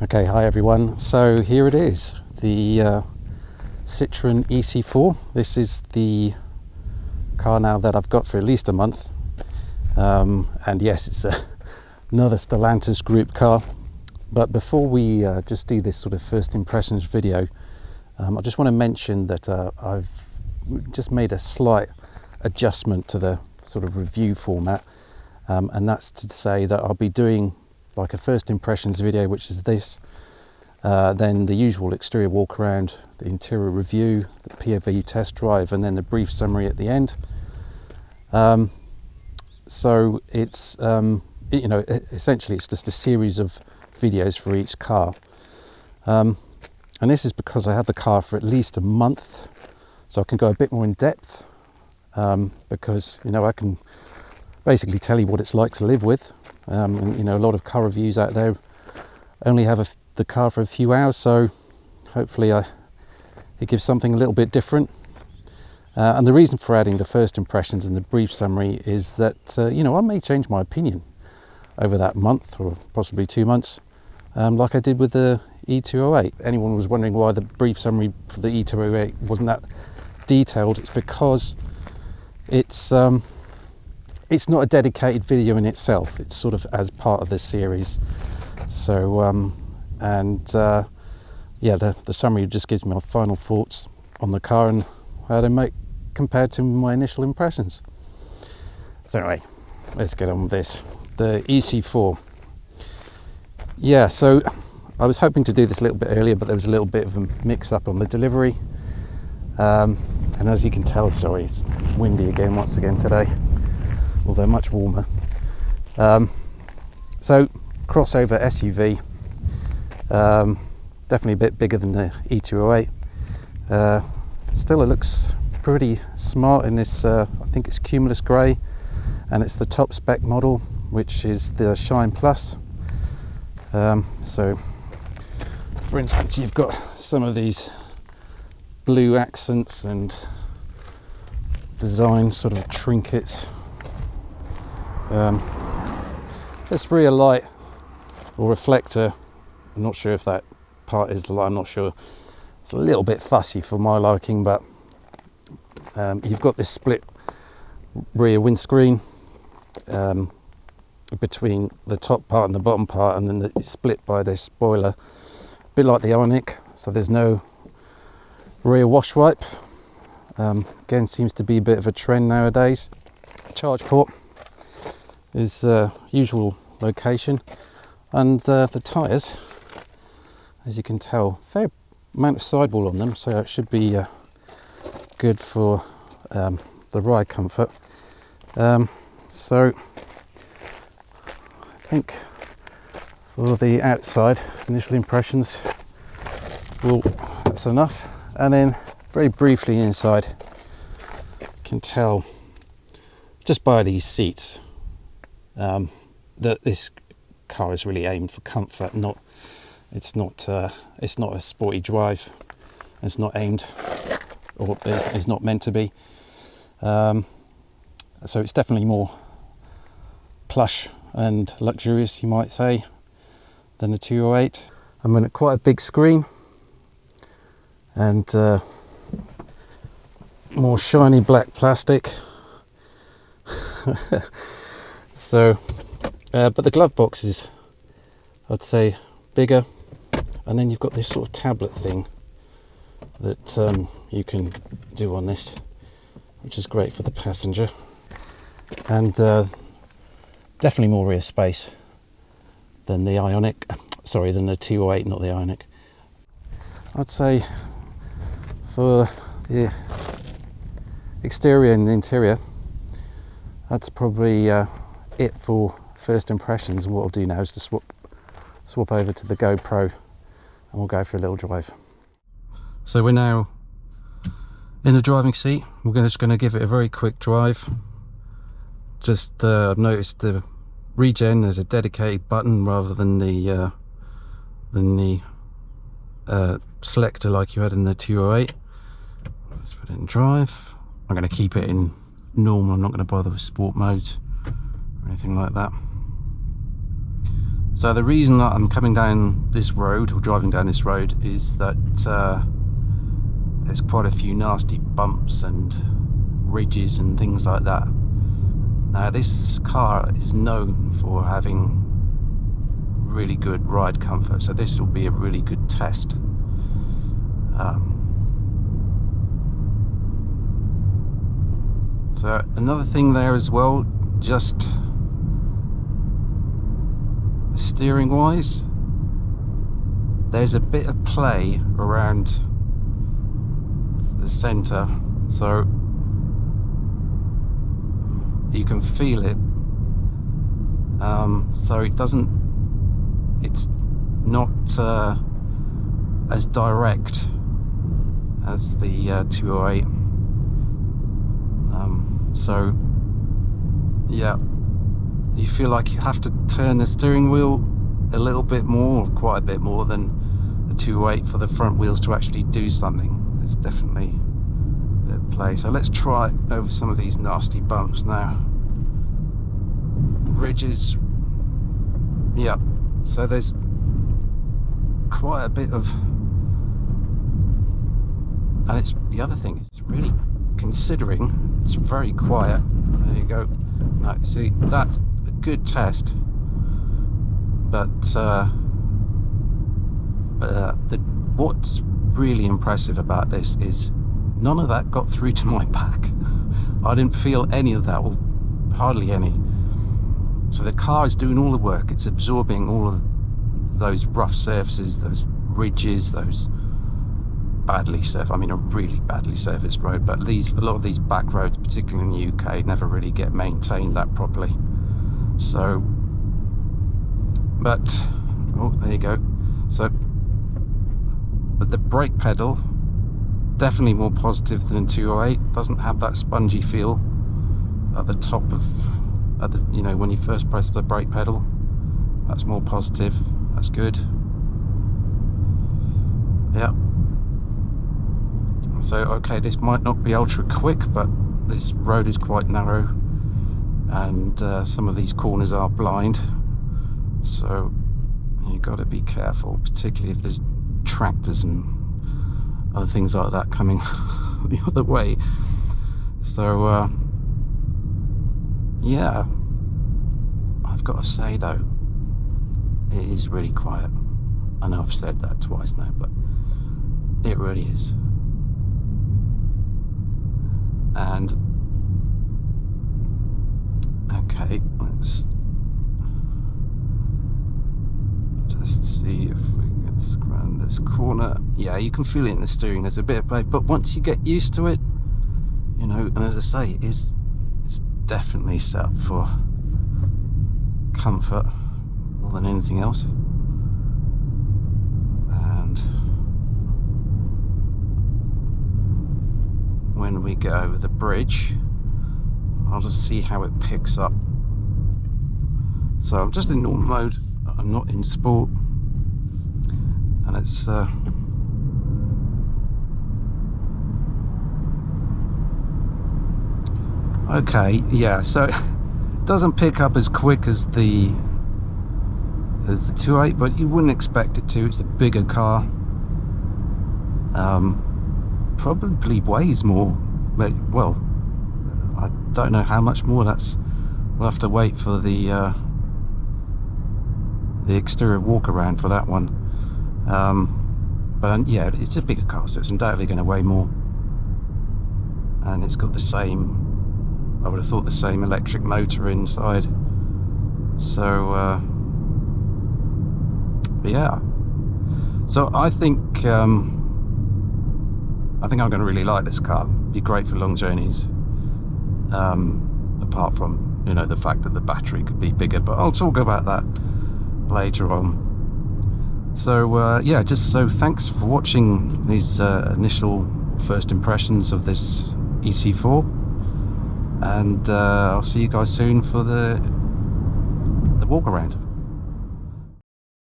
Okay, hi everyone. So here it is, the Citroen eC4. This is the car now that I've got for at least a month. And yes, it's another Stellantis Group car. But before we just do this sort of first impressions video, I just want to mention that I've just made a slight adjustment to the sort of review format. And that's to say that I'll be doing like a first impressions video, which is this, then the usual exterior walk around, the interior review, the POV test drive, and then the brief summary at the end. So it's essentially it's just a series of videos for each car, and this is because I had the car for at least a month, so I can go a bit more in depth, because I can basically tell you what it's like to live with. And, a lot of car reviews out there only have the car for a few hours, so hopefully it gives something a little bit different. And the reason for adding the first impressions and the brief summary is that I may change my opinion over that month or possibly 2 months, like I did with the E208. Anyone was wondering why the brief summary for the E208 wasn't that detailed. It's because it's not a dedicated video in itself. It's sort of as part of this series. So, the summary just gives me my final thoughts on the car and how they make compared to my initial impressions. So anyway, let's get on with this. The eC4. Yeah, so I was hoping to do this a little bit earlier, but there was a little bit of a mix-up on the delivery. And as you can tell, sorry, it's windy again once again today, although much warmer. So crossover SUV, definitely a bit bigger than the E208. Still, it looks pretty smart in this, I think it's Cumulus Grey, and it's the top spec model, which is the Shine Plus. So for instance, you've got some of these blue accents and design sort of trinkets. This rear light or reflector, I'm not sure if that part is the light, I'm not sure. It's a little bit fussy for my liking, but you've got this split rear windscreen between the top part and the bottom part, and then it's split by this spoiler, a bit like the Ioniq. So there's no rear wash wipe. Again, seems to be a bit of a trend nowadays. Charge port is usual location, and the tyres, as you can tell, fair amount of sidewall on them, so it should be good for the ride comfort. So I think for the outside initial impressions, that's enough. And then very briefly inside, you can tell just by these seats that this car is really aimed for comfort. It's not a sporty drive. It's not aimed, or it's not meant to be. So it's definitely more plush and luxurious, you might say, than the 208. I'm in quite a big screen and more shiny black plastic. So, but the glove box is, I'd say, bigger, and then you've got this sort of tablet thing that you can do on this, which is great for the passenger, and definitely more rear space than the Ioniq. Sorry, than the 208, not the Ioniq. I'd say for the exterior and the interior, that's probably it for first impressions. And what I'll do now is to swap over to the GoPro, and we'll go for a little drive. So we're now in the driving seat. We're just going to give it a very quick drive. Just I've noticed the regen, there's a dedicated button rather than the selector like you had in the 208. Let's put it in drive. I'm going to keep it in normal. I'm not going to bother with sport modes or anything like that. So the reason that I'm coming down this road, or driving down this road, is that there's quite a few nasty bumps and ridges and things like that. Now this car is known for having really good ride comfort, so this will be a really good test. So another thing there as well, just steering wise, there's a bit of play around the center, so you can feel it. So it's not as direct as the 208. So yeah, you feel like you have to turn the steering wheel a little bit more, or quite a bit more than the 208 for the front wheels to actually do something. There's definitely a bit of play. So let's try over some of these nasty bumps now. Ridges, yeah, so there's quite a bit of, and it's the other thing, it's really, considering it's very quiet. There you go. Now, see, that's a good test, but what's really impressive about this is none of that got through to my back. I didn't feel any of that, or hardly any. So the car is doing all the work. It's absorbing all of those rough surfaces, those ridges, those badly surfaced, I mean a really badly surfaced road, but a lot of these back roads, particularly in the UK, never really get maintained that properly. So, but, oh, there you go. So, but the brake pedal, definitely more positive than 208. Doesn't have that spongy feel at the top of, you know, when you first press the brake pedal. That's more positive. That's good. Yeah. So okay, this might not be ultra quick, but this road is quite narrow, and some of these corners are blind, so you've got to be careful, particularly if there's tractors and other things like that coming the other way. So yeah, I've got to say though, it is really quiet. I know I've said that twice now, but it really is. And okay, let's just see if we can get around this corner. Yeah, you can feel it in the steering, there's a bit of play, but once you get used to it, you know, and as I say, it's definitely set up for comfort more than anything else. And when we get over the bridge, I'll just see how it picks up. So I'm just in normal mode, I'm not in sport, and it's okay, yeah, so it doesn't pick up as quick as the 2.8, but you wouldn't expect it to. It's a bigger car, probably weighs more, but, well, I don't know how much more. We'll have to wait for the exterior walk around for that one. But yeah, it's a bigger car, so it's undoubtedly going to weigh more, and it's got the same, I would have thought, the same electric motor inside. So yeah, so I think I'm going to really like this car. Be great for long journeys, apart from, you know, the fact that the battery could be bigger, but I'll talk about that later on. So yeah, just so thanks for watching these initial first impressions of this EC4, and I'll see you guys soon for the walk around.